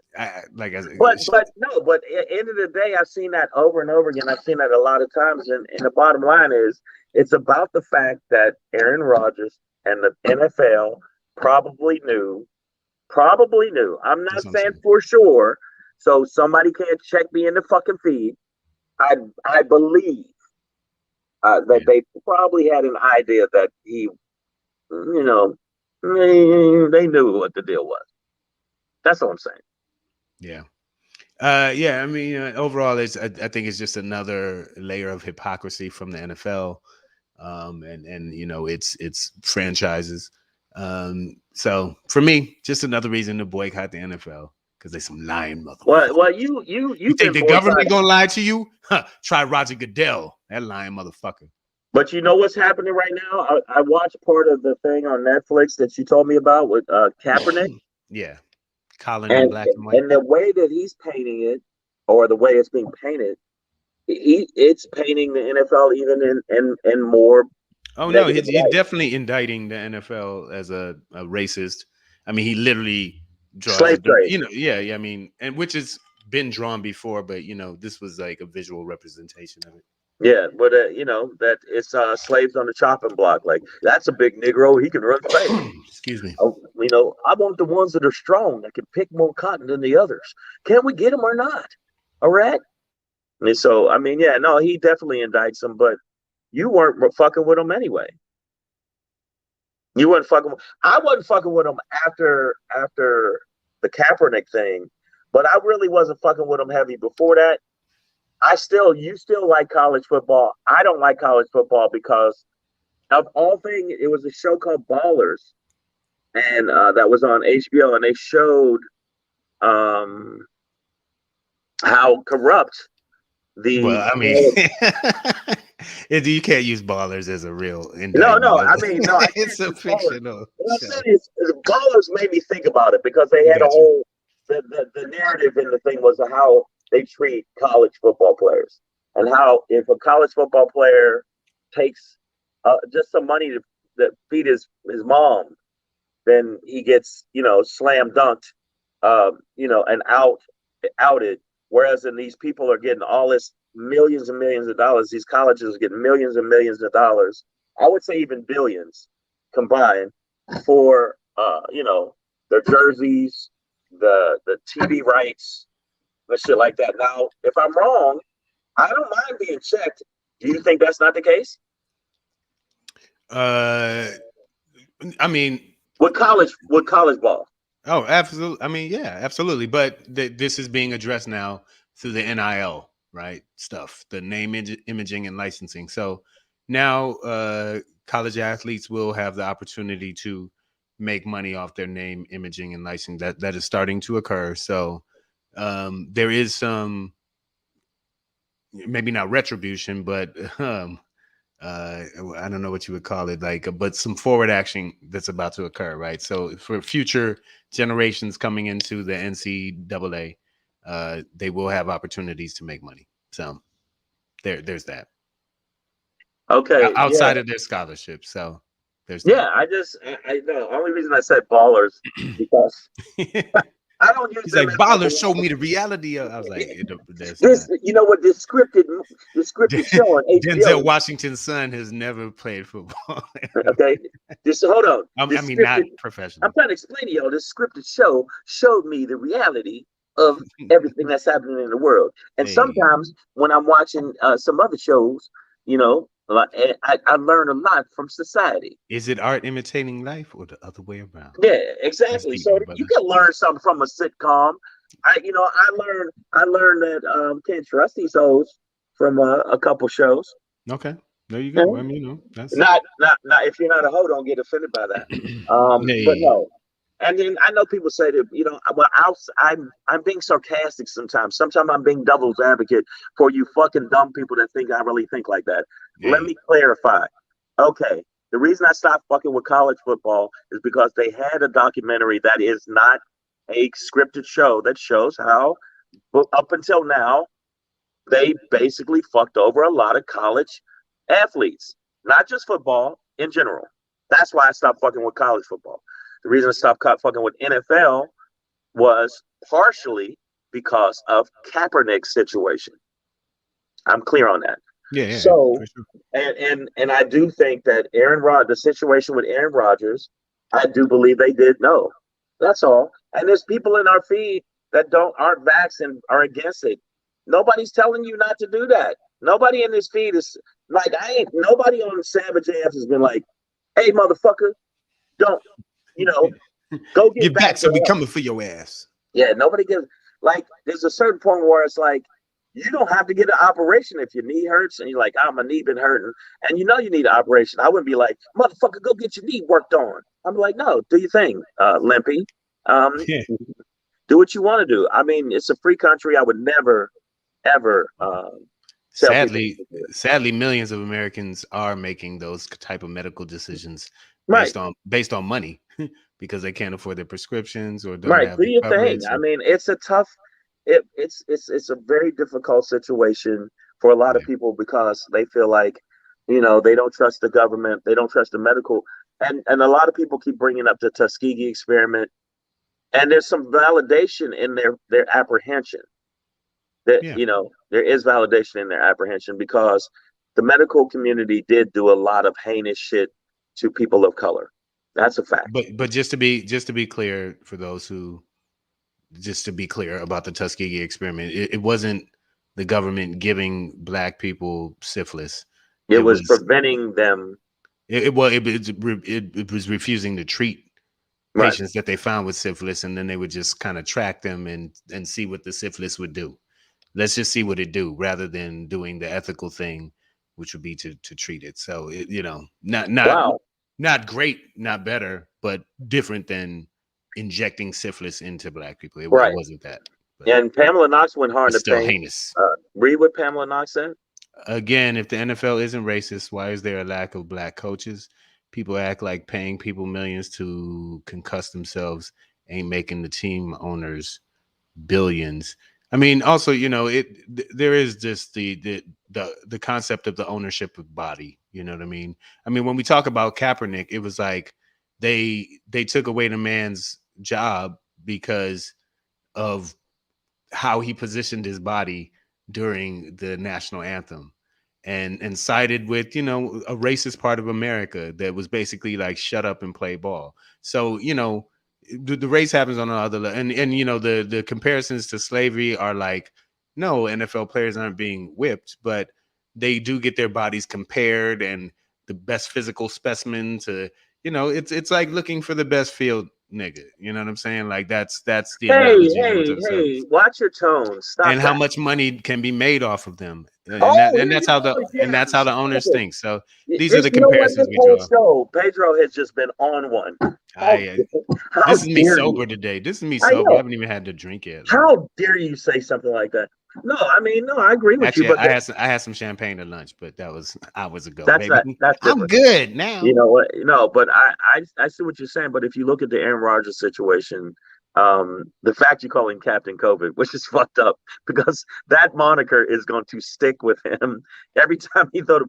like I but no, but at the end of the day, I've seen that over and over again. I've seen that a lot of times, and the bottom line is, it's about the fact that Aaron Rodgers and the NFL probably knew. Probably knew. I'm not that's what I'm saying saying. for sure. So somebody can't check me in the fucking feed. I believe that they probably had an idea that he, you know, they knew what the deal was. That's all I'm saying. Yeah. Yeah, I mean, overall, I think it's just another layer of hypocrisy from the NFL, and it's franchises. So for me, just another reason to boycott the NFL because they some lying motherfuckers. Well, you've think been the government boycotting, gonna lie to you? Huh, try Roger Goodell, that lying motherfucker. but you know what's happening right now? I watched part of the thing on Netflix that you told me about with Kaepernick, Yeah, Colin in and black and white. and the way that he's painting it, or the way it's being painted, it's painting the NFL even in more. Oh no, Negative he's light. definitely indicting the NFL as a racist. I mean, he literally draws Slave trade. yeah. I mean, and which has been drawn before, but this was like a visual representation of it. Yeah, but that it's slaves on the chopping block. Like, that's a big Negro. He can run fast. Excuse me. Oh, I want the ones that are strong that can pick more cotton than the others. Can we get them or not? All right. And so, I mean, yeah, no, he definitely indicts them, but you weren't fucking with him anyway. You weren't fucking. I wasn't fucking with him after the Kaepernick thing, but I really wasn't fucking with him heavy before that. You still like college football. I don't like college football because of all things, it was a show called Ballers, and that was on HBO, and they showed how corrupt the. Well, I mean, you can't use Ballers as a real indictment. No. I mean, no. It's a fictional. What I'm saying is, Ballers made me think about it because they had a whole the narrative in the thing was how they treat college football players, and how if a college football player takes just some money to feed his mom, then he gets slam dunked, and outed. Whereas in these people are getting all this millions and millions of dollars. These colleges are getting millions and millions of dollars. I would say even billions combined for their jerseys, the TV rights, and shit like that. Now, if I'm wrong, I don't mind being checked. Do you think that's not the case? I mean, with college ball. Oh, absolutely. I mean, yeah, absolutely. But this is being addressed now through the NIL, right? Stuff, the name, imaging, and licensing. So now college athletes will have the opportunity to make money off their name, imaging, and licensing. That is starting to occur. So there is some, maybe not retribution, but I don't know what you would call it, but some forward action that's about to occur, right? So for future generations coming into the NCAA, they will have opportunities to make money. So there's that. Okay. Outside of their scholarship. So there's that. I know. The only reason I said Ballers because I don't use. He's like, Ballers showed me the reality of. I was like, this scripted show on HBO. Denzel Washington's son has never played football. Okay, just hold on. I mean, not professional. I'm trying to explain to y'all. This scripted show showed me the reality of everything that's happening in the world. And sometimes when I'm watching some other shows, I learn a lot from society. Is it art imitating life or the other way around? Yeah, exactly. So you can learn something from a sitcom. I learned that can't trust these hoes from a couple shows. Okay, there you go. I mean, that's not if you're not a hoe, don't get offended by that. But no. And then I know people say that, I'm being sarcastic sometimes. Sometimes I'm being devil's advocate for you fucking dumb people that think I really think like that. Yeah. Let me clarify. Okay, the reason I stopped fucking with college football is because they had a documentary that is not a scripted show that shows how, up until now, they basically fucked over a lot of college athletes, not just football, in general. That's why I stopped fucking with college football. The reason I stopped fucking with NFL was partially because of Kaepernick's situation. I'm clear on that. Yeah. So, sure. and I do think that the situation with Aaron Rodgers, I do believe they did know. That's all. And there's people in our feed that aren't vaccinated are against it. Nobody's telling you not to do that. Nobody in this feed is like, nobody on Savage AF has been like, hey, motherfucker, don't, go get Get back, so vaccinated. we coming for your ass. Yeah, nobody gives, like, there's a certain point where it's like, you don't have to get an operation if your knee hurts and you're like, my knee been hurting and you need an operation. I wouldn't be like, motherfucker, go get your knee worked on. I'm like, no, do your thing, Limpy. Yeah. Do what you want to do. I mean, it's a free country. I would never, ever sadly, millions of Americans are making those type of medical decisions right. based on money because they can't afford their prescriptions or don't have Do the your coverage. thing. I mean, it's a tough. It's a very difficult situation for a lot of people because they feel like, they don't trust the government, they don't trust the medical, and a lot of people keep bringing up the Tuskegee experiment, and there's some validation in their apprehension. That there is validation in their apprehension because the medical community did do a lot of heinous shit to people of color. That's a fact. But just to be clear for those who. Just to be clear about the Tuskegee experiment, it wasn't the government giving black people syphilis. It was preventing them. It was refusing to treat patients that they found with syphilis, and then they would just kind of track them and see what the syphilis would do. Let's just see what it do, rather than doing the ethical thing, which would be to treat it. So not great, not better, but different than injecting syphilis into black people. It wasn't that. And Pamela Knox went hard. It's still heinous. Read what Pamela Knox said. Again, if the NFL isn't racist, why is there a lack of black coaches? People act like paying people millions to concuss themselves ain't making the team owners billions. I mean, also, there is just the concept of the ownership of body. You know what I mean? I mean, when we talk about Kaepernick, it was like they took away the man's job because of how he positioned his body during the national anthem, and sided with a racist part of America that was basically like, shut up and play ball. So the race happens on the other, and the comparisons to slavery are like, no, NFL players aren't being whipped, but they do get their bodies compared and the best physical specimen to it's like looking for the best field nigga. You know what I'm saying? Like that's the hey, watch your tone. Stop. And how much money can be made off of them, and that's how the owners think. So these are the comparisons we draw. Show, Pedro has just been on one. This is me sober today. This is me sober. I haven't even had to drink yet. How dare you say something like that? No, I mean, no, I agree with you. But I had some champagne at lunch, but that was hours ago. That's I'm good now. You know what? No, but I see what you're saying. But if you look at the Aaron Rodgers situation, the fact you call him Captain COVID, which is fucked up, because that moniker is going to stick with him every time he throws.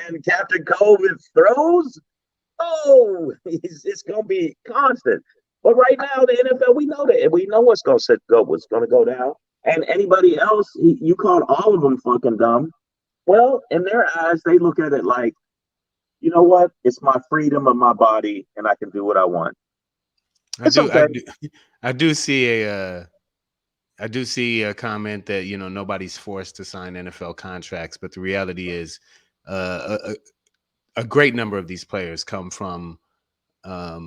And Captain COVID throws. Oh, it's going to be constant. But right now, the NFL, we know that. We know what's going to go down. And anybody else, you called all of them fucking dumb. Well, in their eyes, they look at it like, you know what? It's my freedom of my body, and I can do what I want. I do see a comment that nobody's forced to sign NFL contracts, but the reality is, a great number of these players come from, a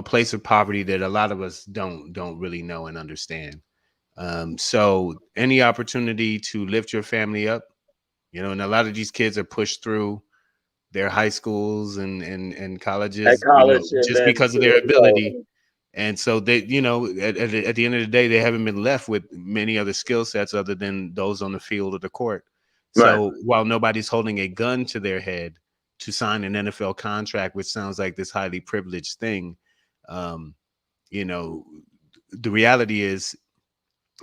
place of poverty that a lot of us don't really know and understand. So any opportunity to lift your family up, and a lot of these kids are pushed through their high schools and colleges, just because of their ability. And so they, at the end of the day, they haven't been left with many other skill sets other than those on the field or the court. So while nobody's holding a gun to their head to sign an NFL contract, which sounds like this highly privileged thing, the reality is,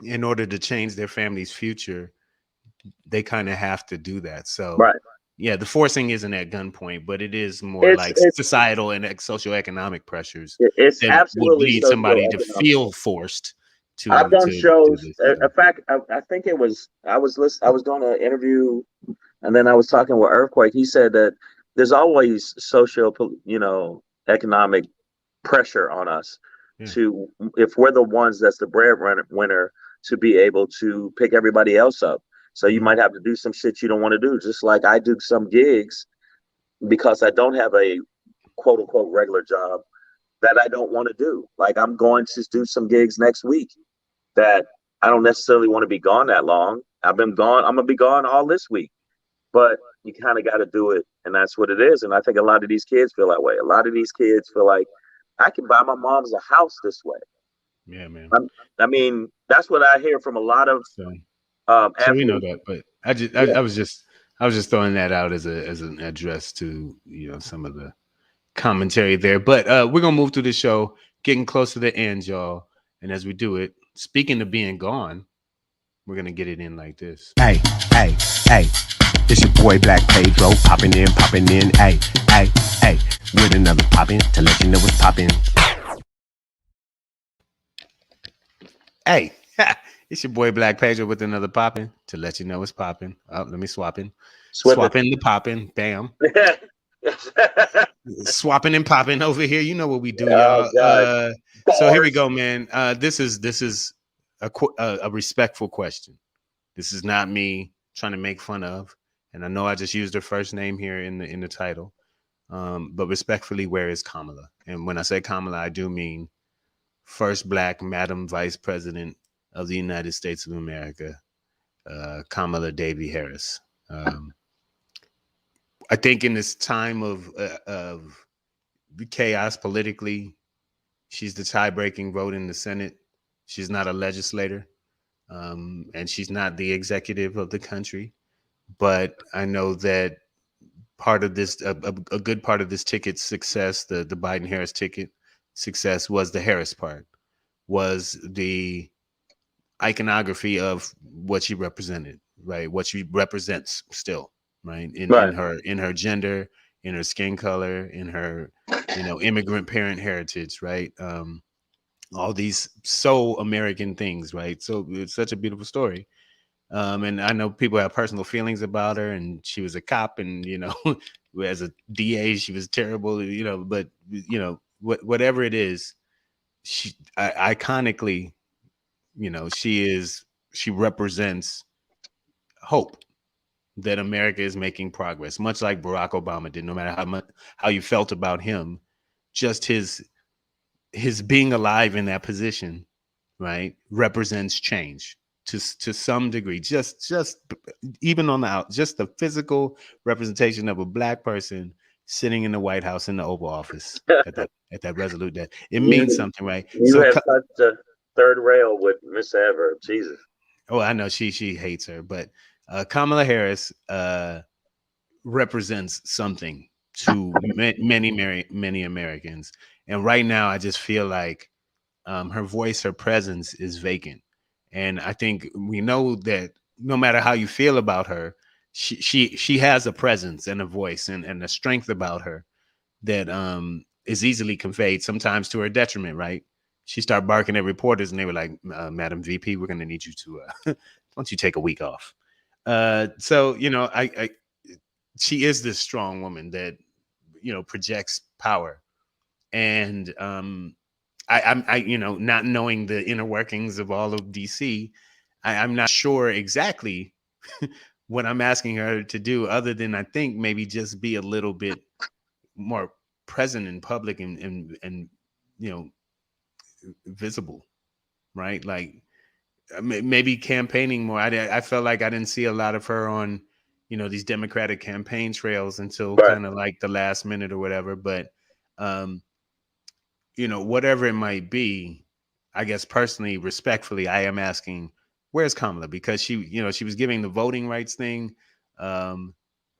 in order to change their family's future, they kind of have to do that. So, yeah, the forcing isn't at gunpoint, but it is more like societal and socioeconomic pressures. It's absolutely would lead somebody to feel forced to. I've done shows. In fact, I think it was I was doing an interview, and then I was talking with Earthquake. He said that there's always economic pressure on us. Yeah. to, if we're the ones that's the breadwinner, to be able to pick everybody else up. So you might have to do some shit you don't want to do, just like I do some gigs because I don't have a quote unquote regular job that I don't want to do. Like I'm going to do some gigs next week that I don't necessarily want to be gone that long. I've been gone. I'm gonna be gone all this week, but you kind of got to do it, and that's what it is. And I think a lot of these kids feel that way. A lot of these kids feel like I can buy my mom's a house this way. Yeah, man. I mean, that's what I hear from a lot of So we know athletes. that, but I was just throwing that out as an address to some of the commentary there. But we're gonna move through the show, getting close to the end, y'all. And as we do it, speaking of being gone, we're gonna get it in like this. Hey, hey, hey. It's your boy Black Pedro, popping in, hey, hey, hey, with another poppin' to let you know what's poppin'. Hey, it's your boy Black Pedro with another poppin' to let you know what's poppin'. Oh, let me swapping the poppin', bam. Swapping and popping over here. You know what we do, y'all. So here we go, man. This is a respectful question. This is not me trying to make fun of, and I know I just used her first name here in the title. But respectfully, where is Kamala? And when I say Kamala, I do mean first Black Madam Vice President of the United States of America, Kamala Davy Harris. I think in this time of chaos politically, she's the tie-breaking vote in the Senate. She's not a legislator, and she's not the executive of the country. But I know that part of this, a good part of this ticket's success, the Biden-Harris ticket success, was the Harris part, was the iconography of what she represented, right? What she represents still, right? In her gender, in her skin color, in her immigrant parent heritage, right? All these so American things, right? So it's such a beautiful story. And I know people have personal feelings about her, and she was a cop, and as a DA she was terrible, but whatever it is, she iconically, she represents hope that America is making progress, much like Barack Obama did. No matter how you felt about him, just his being alive in that position, right, represents change to some degree. Just even on the out, just the physical representation of a Black person sitting in the White House in the Oval Office at that resolute death. It means something, right? You have touched the third rail with Miss Ever. Jesus. Oh, I know she hates her, but Kamala Harris represents something to many Americans. And right now, I just feel like her voice, her presence is vacant. And I think we know that no matter how you feel about her, she has a presence and a voice and a strength about her that is easily conveyed, sometimes to her detriment, right? She started barking at reporters, and they were like, Madam VP, we're going to need you to, why don't you take a week off? So, she is this strong woman that, projects power. And I'm not knowing the inner workings of all of DC, I'm not sure exactly what I'm asking her to do, other than I think maybe just be a little bit more present in public and visible, right? Like maybe campaigning more. I felt like I didn't see a lot of her on these Democratic campaign trails until kind of like the last minute or whatever. But whatever it might be, I guess personally, respectfully, I am asking, where's Kamala? Because she was giving the voting rights thing. And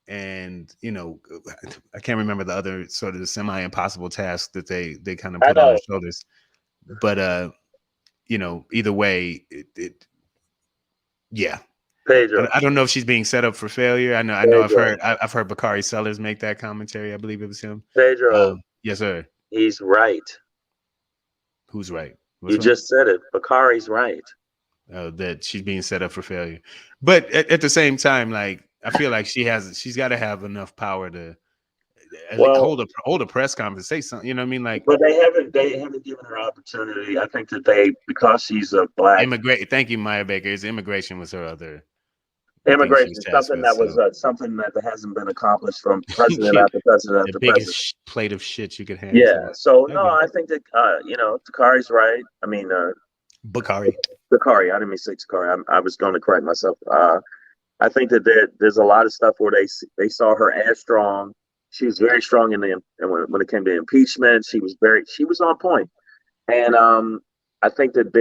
I can't remember the other sort of the semi-impossible task that they kind of put on her shoulders. But either way, yeah. Pedro. I don't know if she's being set up for failure. I know I've heard Bakari Sellers make that commentary. I believe it was him. Pedro. Yes, sir. He's right. Who's right? You just said it. Bakari's right. That she's being set up for failure. But at the same time, like, I feel like she's got to have enough power to, Well, hold a press conference, say something. You know what I mean? Like, but they haven't given her opportunity. I think that because she's a black immigrate. Thank you, Maya Baker. Immigration was her other thing she was immigration, tasked with. So something that hasn't been accomplished from president after president the after president. biggest plate of shit you could have. Yeah. So I no, get it. I think that Takari's right. I mean, Bakari. Takari. I didn't mean say Takari. I was going to correct myself. I think that there's a lot of stuff where they saw her as strong. She was very strong and when it came to impeachment, she was on point. And I think that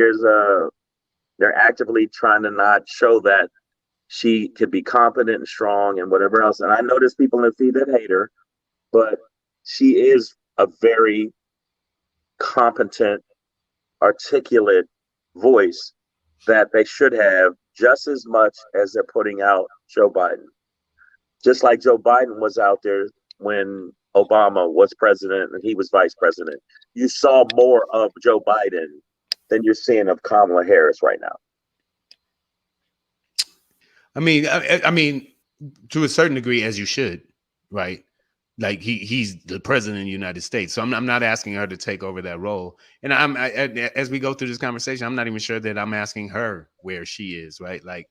they're actively trying to not show that she could be competent and strong and whatever else. And I know there's people in the feed that hate her, but she is a very competent, articulate voice that they should have just as much as they're putting out Joe Biden. Just like Joe Biden was out there when Obama was president and he was vice president. You saw more of Joe Biden than you're seeing of Kamala Harris right now. I mean, to a certain degree, as you should, right? Like he's the president of the United States, so I'm not asking her to take over that role. And as we go through this conversation, I'm not even sure that I'm asking her where she is, right? Like,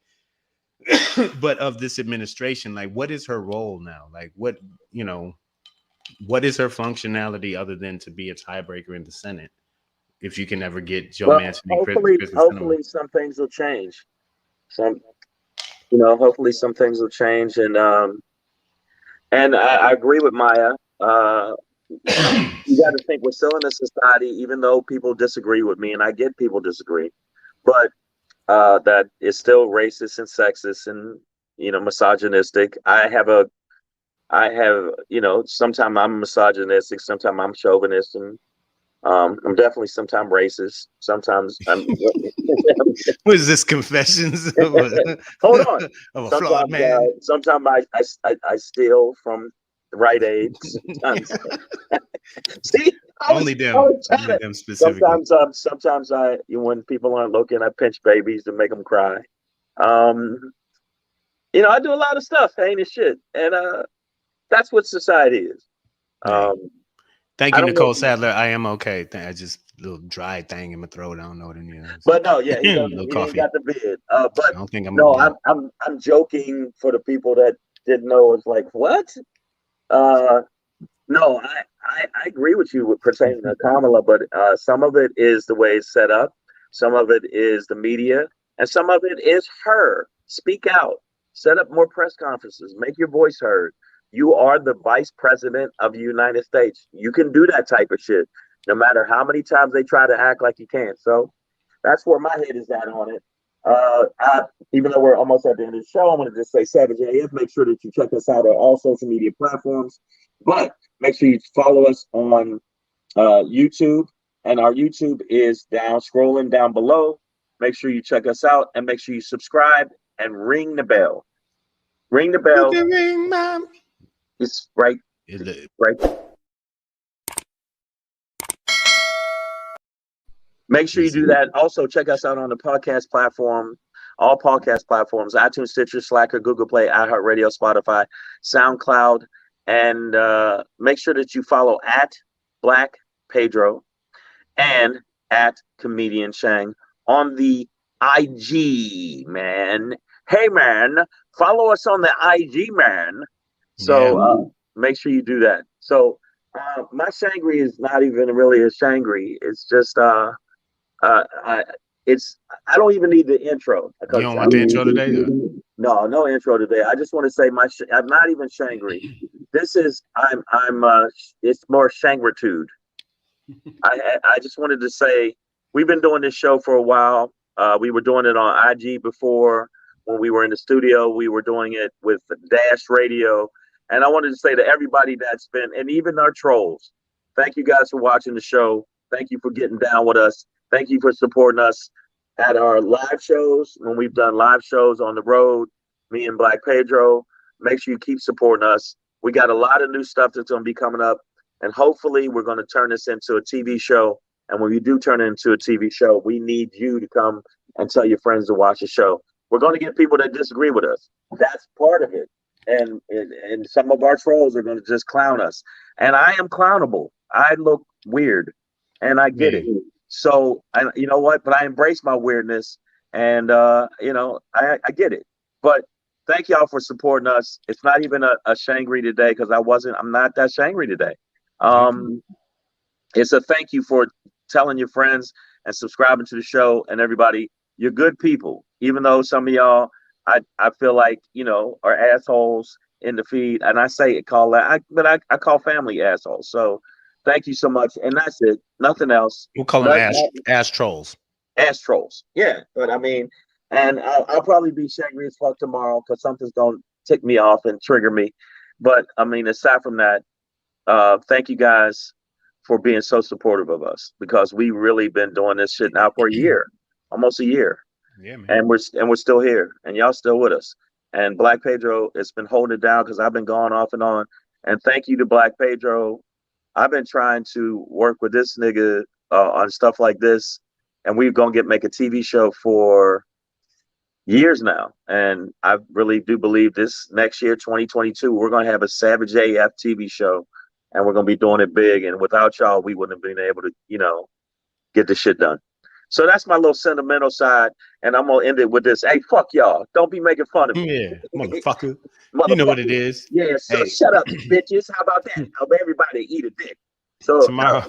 but of this administration, like, what is her role now? Like, what is her functionality other than to be a tiebreaker in the Senate? If you can ever get Joe Manchin and hopefully some things will change. Hopefully some things will change, and I agree with Maya. You got to think we're still in a society, even though people disagree with me, and I get people disagree, but that is still racist and sexist and misogynistic. I have sometimes I'm misogynistic, sometimes I'm chauvinist, and I'm definitely sometimes racist. Sometimes I'm. What is this, confessions? Hold on. Of a flawed man. Sometimes I steal from the Rite Aid. See, only them specifically. Sometimes when people aren't looking, I pinch babies to make them cry. I do a lot of stuff, ain't it shit, and that's what society is. Thank you, Nicole Sadler. I am okay. I just little dry thing in my throat. I don't know what it is. But no, yeah, he ain't got the vid. But I don't think I'm joking for the people that didn't know. It's like, what? No, I agree with you pertaining to Kamala, but some of it is the way it's set up. Some of it is the media, and some of it is her. Speak out. Set up more press conferences. Make your voice heard. You are the vice president of the United States. You can do that type of shit, no matter how many times they try to act like you can't. So that's where my head is at on it. Even though we're almost at the end of the show, I want to just say Savage AF. Make sure that you check us out on all social media platforms. But make sure you follow us on YouTube. And our YouTube is scrolling down below. Make sure you check us out and make sure you subscribe and ring the bell. Ring the bell. Ring, Mom. It's right. Right. Make sure you do that. Also, check us out on the podcast platform, all podcast platforms: iTunes, Stitcher, Slacker, Google Play, iHeartRadio, Spotify, SoundCloud, and make sure that you follow at Black Pedro and at Comedian Shang on the IG, man. Hey, man, follow us on the IG, man. So make sure you do that. So my Shangry is not even really a Shangry. It's just I don't even need the intro. You don't want the intro today? No intro today. I just want to say I'm not even Shangry. This is it's more Shangritude. I just wanted to say we've been doing this show for a while. We were doing it on IG before. When we were in the studio, we were doing it with Dash Radio. And I wanted to say to everybody that's been, and even our trolls, thank you guys for watching the show. Thank you for getting down with us. Thank you for supporting us at our live shows. When we've done live shows on the road, me and Black Pedro, make sure you keep supporting us. We got a lot of new stuff that's going to be coming up. And hopefully we're going to turn this into a TV show. And when we do turn it into a TV show, we need you to come and tell your friends to watch the show. We're going to get people that disagree with us. That's part of it. and some of our trolls are going to just clown us. And I am clownable. I look weird, and I get it. Yeah. So, you know what? But I embrace my weirdness, and you know, I get it. But thank y'all for supporting us. It's not even a Shangry today because I'm not that Shangry today. Um, it's a thank you for telling your friends and subscribing to the show, and everybody. You're good people, even though some of y'all I feel like, you know, are assholes in the feed, and I say it call that, I call family assholes. So thank you so much, and that's it. Nothing else. We'll call them Not, ass trolls. ass trolls. Yeah, but I mean, and I'll probably be shangry as fuck tomorrow because something's gonna tick me off and trigger me. But I mean, aside from that, thank you guys for being so supportive of us because we really been doing this shit now for a year, almost a year. Yeah, man. And we're still here, and y'all still with us. And Black Pedro has been holding it down because I've been going off and on. And thank you to Black Pedro. I've been trying to work with this nigga on stuff like this, and we're gonna make a TV show for years now. And I really do believe this next year, 2022, we're gonna have a Savage AF TV show, and we're gonna be doing it big. And without y'all, we wouldn't have been able to, you know, get the shit done. So that's my little sentimental side, and I'm gonna end it with this. Hey, fuck y'all! Don't be making fun of me, Yeah, motherfucker. motherfucker. You know what it is. Yeah, so Hey. shut up, bitches. How about that? How about everybody eat a dick? So Tomorrow,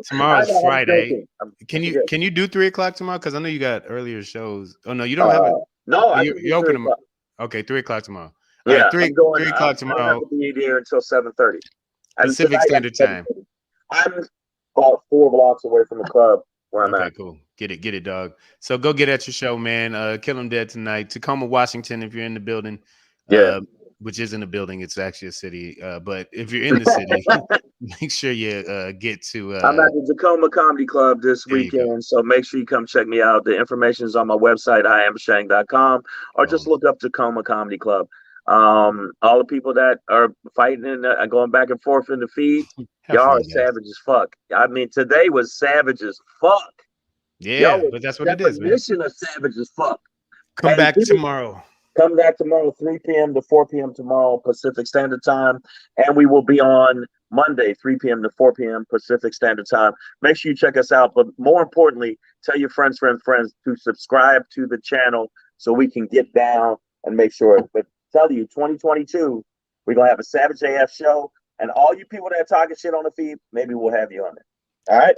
tomorrow's I know, I'm Friday. joking. Can you do 3:00 tomorrow? Because I know you got earlier shows. Oh no, you don't have it. No, I You're can do open 3 o'clock. Okay, 3:00 tomorrow. All Yeah, right, I'm going. 3:00 I don't tomorrow. have to be there until 7:30. And Pacific tonight Standard Time. I'm about 4 blocks away from the club where I'm Okay, at. cool. Get it, dog. So go get at your show, man. Kill 'em dead tonight. Tacoma, Washington, if you're in the building. Yeah. Which isn't a building, it's actually a city. But if you're in the city, make sure you get to I'm at the Tacoma Comedy Club this there you go. weekend, so make sure you come check me out. The information is on my website, iamshang.com, or just look up Tacoma Comedy Club. All the people that are fighting and going back and forth in the feed, Have y'all fun, are guys. savage as fuck. I mean, today was savage as fuck. Yeah, Y'all but that's was what it is, man. definition of savage as fuck. Come And back people- tomorrow. Come back tomorrow, 3 p.m. to 4 p.m. tomorrow, Pacific Standard Time. And we will be on Monday, 3 p.m. to 4 p.m. Pacific Standard Time. Make sure you check us out. But more importantly, tell your friends to subscribe to the channel so we can get down and make sure. But tell you, 2022, we're going to have a Savage AF show. And all you people that are talking shit on the feed, maybe we'll have you on it. All right?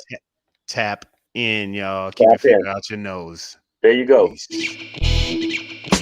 Tap in, y'all. Keep Tap your finger in. out your nose. There you go. Peace.